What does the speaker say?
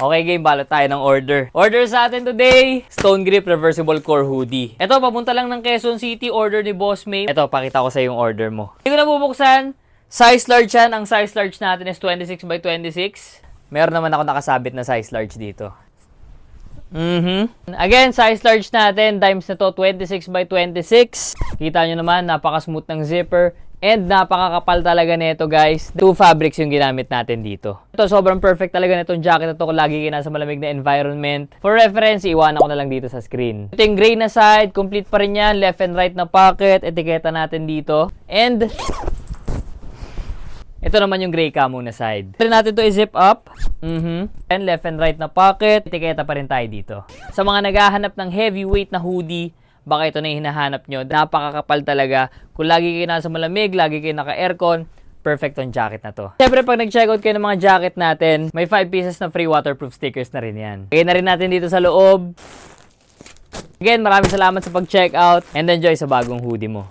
Okay game, balot tayo ng order. Order sa atin today, Stone Grip Reversible Core Hoodie. Ito, papunta lang ng Quezon City, order ni Boss May. Ito, pakita ko sa yung order mo. Hindi ko na bubuksan. Size large yan. Ang size large natin is 26 by 26. Meron naman ako nakasabit na size large dito. Again, size large natin, times na to, 26 by 26. Kita nyo naman, napaka-smooth ng zipper. And napakakapal talaga nito, guys. 2 fabrics yung ginamit natin dito. Ito, sobrang perfect talaga nitong jacket na to kung lagi kayo nasa malamig na environment. For reference, iwanan ko na lang dito sa screen. Ito yung gray na side, complete pa rin yan. Left and right na pocket, etiketa natin dito. And ito naman yung gray camo na side. Try natin to i-zip up. And left and right na pocket, etiketa pa rin tayo dito. Sa mga naghahanap ng heavyweight na hoodie, baka ito na yung hinahanap nyo. Napakakapal talaga. Kung lagi kayo nasa malamig, lagi kayo naka-aircon, perfect on jacket na to. Siyempre, pag nag-checkout kayo ng mga jacket natin, may 5 pieces na free waterproof stickers na rin yan. Lagay na rin natin dito sa loob. Again, maraming salamat sa pag-checkout and enjoy sa bagong hoodie mo.